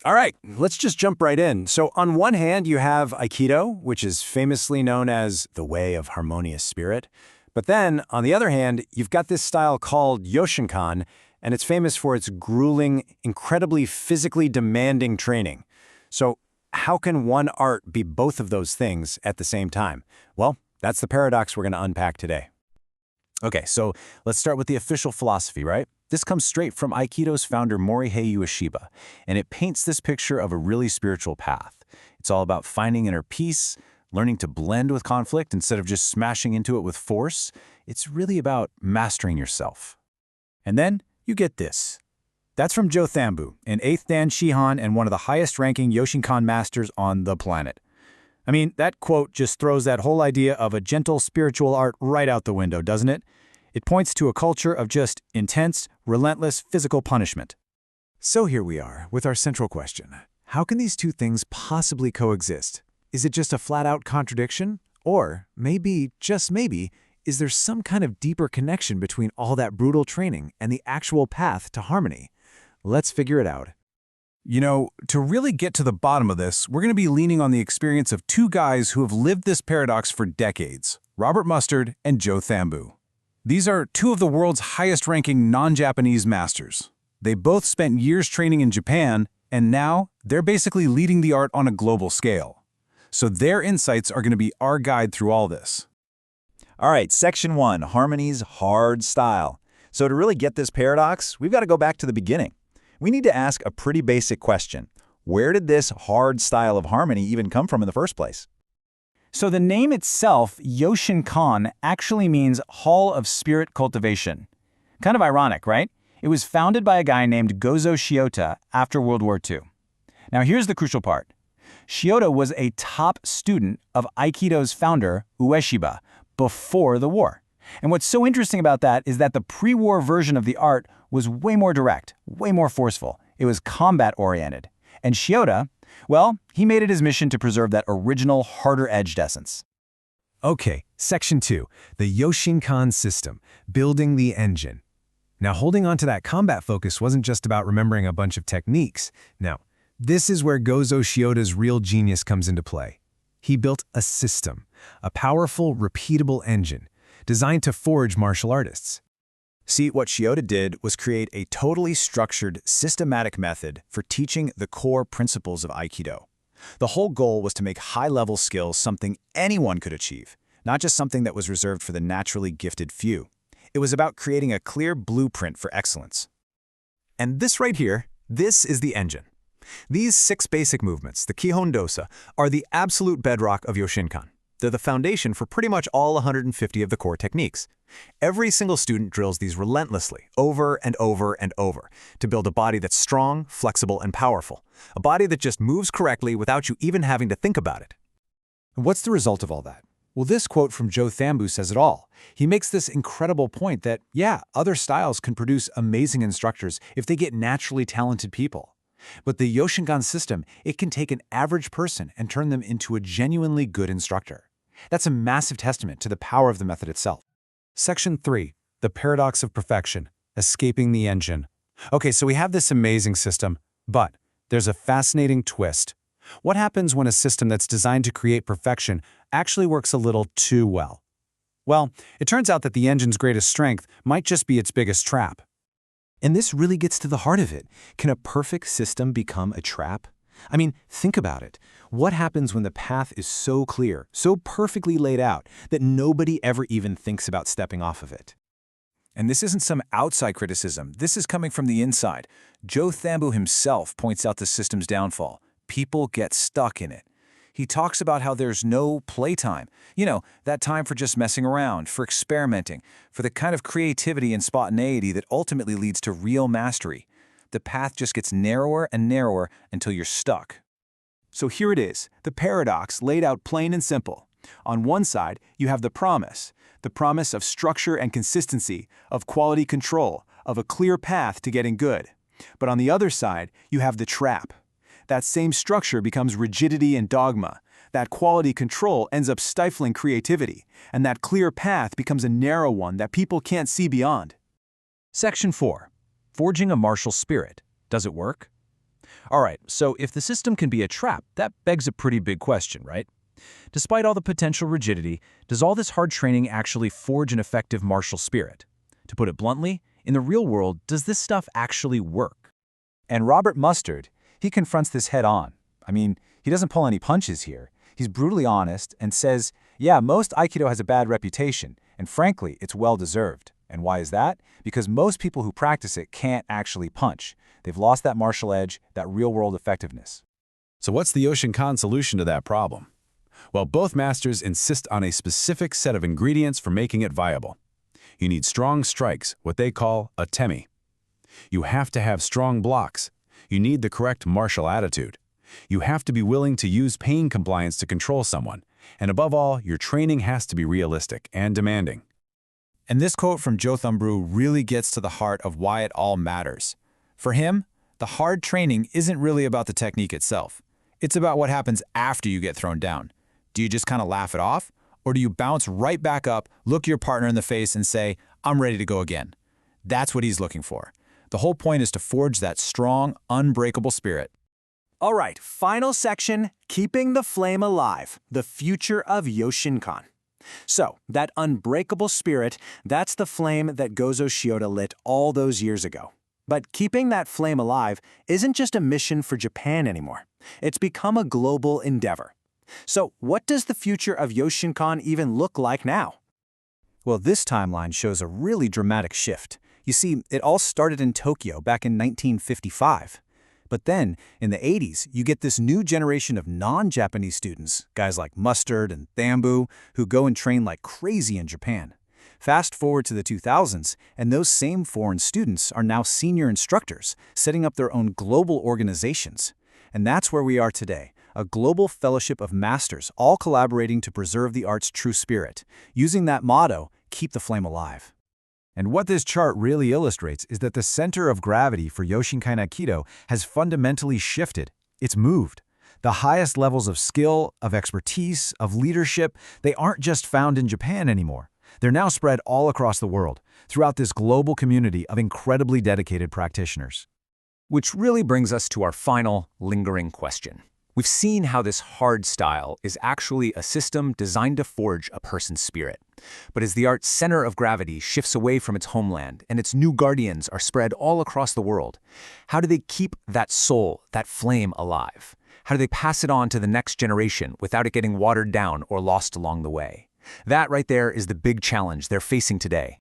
All right, let's just jump right in. So on one hand, you have Aikido, which is famously known as the way of harmonious spirit. But then, on the other hand, you've got this style called Yoshinkan, and it's famous for its grueling, incredibly physically demanding training. So how can one art be both of those things at the same time? Well, that's the paradox we're going to unpack today. Okay, so let's start with the official philosophy, right? This comes straight from Aikido's founder Morihei Ueshiba, and it paints this picture of a really spiritual path. It's all about finding inner peace, learning to blend with conflict instead of just smashing into it with force. It's really about mastering yourself. And then you get this. That's from Thambu, an 8th Dan Shihan and one of the highest-ranking Yoshinkan masters on the planet. I mean, that quote just throws that whole idea of a gentle spiritual art right out the window, doesn't it? It points to a culture of just intense, relentless physical punishment. So here we are with our central question. How can these two things possibly coexist? Is it just a flat-out contradiction? Or maybe, just maybe, is there some kind of deeper connection between all that brutal training and the actual path to harmony? Let's figure it out. You know, to really get to the bottom of this, we're going to be leaning on the experience of two guys who have lived this paradox for decades, Robert Mustard and Joe Thambu. These are two of the world's highest-ranking non-Japanese masters. They both spent years training in Japan, and now they're basically leading the art on a global scale. So their insights are going to be our guide through all this. All right, Section 1, Harmony's hard style. So to really get this paradox, we've got to go back to the beginning. We need to ask a pretty basic question. Where did this hard style of harmony even come from in the first place? So the name itself, Yoshinkan, actually means Hall of Spirit Cultivation. Kind of ironic, right? It was founded by a guy named Gozo Shiota after World War II. Now here's the crucial part. Shiota was a top student of Aikido's founder, Ueshiba, before the war. And what's so interesting about that is that the pre-war version of the art was way more direct, way more forceful. It was combat-oriented. And Shiota, well, he made it his mission to preserve that original, harder-edged essence. Okay, Section 2, the Yoshinkan system, building the engine. Now, holding on to that combat focus wasn't just about remembering a bunch of techniques. No, this is where Gozo Shiota's real genius comes into play. He built a system, a powerful, repeatable engine, designed to forge martial artists. See, what Shiota did was create a totally structured, systematic method for teaching the core principles of Aikido. The whole goal was to make high-level skills something anyone could achieve, not just something that was reserved for the naturally gifted few. It was about creating a clear blueprint for excellence. And this right here, this is the engine. These 6 basic movements, the Kihon Dosa, are the absolute bedrock of Yoshinkan. They're the foundation for pretty much all 150 of the core techniques. Every single student drills these relentlessly, over and over and over, to build a body that's strong, flexible, and powerful. A body that just moves correctly without you even having to think about it. And what's the result of all that? Well, this quote from Joe Thambu says it all. He makes this incredible point that, yeah, other styles can produce amazing instructors if they get naturally talented people. But the Yoshinkan system, it can take an average person and turn them into a genuinely good instructor. That's a massive testament to the power of the method itself. Section 3, the paradox of perfection, escaping the engine. Okay, so we have this amazing system, but there's a fascinating twist. What happens when a system that's designed to create perfection actually works a little too well? Well, it turns out that the engine's greatest strength might just be its biggest trap. And this really gets to the heart of it. Can a perfect system become a trap? I mean, think about it. What happens when the path is so clear, so perfectly laid out, that nobody ever even thinks about stepping off of it? And this isn't some outside criticism. This is coming from the inside. Joe Thambu himself points out the system's downfall. People get stuck in it. He talks about how there's no playtime. You know, that time for just messing around, for experimenting, for the kind of creativity and spontaneity that ultimately leads to real mastery. The path just gets narrower and narrower until you're stuck. So here it is, the paradox laid out plain and simple. On one side, you have the promise of structure and consistency, of quality control, of a clear path to getting good. But on the other side, you have the trap. That same structure becomes rigidity and dogma. That quality control ends up stifling creativity, and that clear path becomes a narrow one that people can't see beyond. Section 4. Forging a martial spirit. Does it work? All right, so if the system can be a trap, that begs a pretty big question, right? Despite all the potential rigidity, does all this hard training actually forge an effective martial spirit? To put it bluntly, in the real world, does this stuff actually work? And Robert Mustard, he confronts this head on. I mean, he doesn't pull any punches here. He's brutally honest and says, yeah, most Aikido has a bad reputation, and frankly, it's well-deserved. And why is that? Because most people who practice it can't actually punch. They've lost that martial edge, that real-world effectiveness. So what's the Yoshinkan solution to that problem? Well, both masters insist on a specific set of ingredients for making it viable. You need strong strikes, what they call a temi. You have to have strong blocks. You need the correct martial attitude. You have to be willing to use pain compliance to control someone. And above all, your training has to be realistic and demanding. And this quote from Joe Thambu really gets to the heart of why it all matters. For him, the hard training isn't really about the technique itself. It's about what happens after you get thrown down. Do you just kind of laugh it off? Or do you bounce right back up, look your partner in the face and say, I'm ready to go again? That's what he's looking for. The whole point is to forge that strong, unbreakable spirit. All right, final section, keeping the flame alive, the future of Yoshinkan. So, that unbreakable spirit, that's the flame that Gozo Shiota lit all those years ago. But keeping that flame alive isn't just a mission for Japan anymore. It's become a global endeavor. So, what does the future of Yoshinkan even look like now? Well, this timeline shows a really dramatic shift. You see, it all started in Tokyo back in 1955. But then, in the 80s, you get this new generation of non-Japanese students, guys like Mustard and Thambu, who go and train like crazy in Japan. Fast forward to the 2000s, and those same foreign students are now senior instructors, setting up their own global organizations. And that's where we are today, a global fellowship of masters, all collaborating to preserve the art's true spirit, using that motto, keep the flame alive. And what this chart really illustrates is that the center of gravity for Yoshinkan Aikido has fundamentally shifted. It's moved. The highest levels of skill, of expertise, of leadership, they aren't just found in Japan anymore. They're now spread all across the world, throughout this global community of incredibly dedicated practitioners. Which really brings us to our final, lingering question. We've seen how this hard style is actually a system designed to forge a person's spirit. But as the art's center of gravity shifts away from its homeland and its new guardians are spread all across the world, how do they keep that soul, that flame alive? How do they pass it on to the next generation without it getting watered down or lost along the way? That right there is the big challenge they're facing today.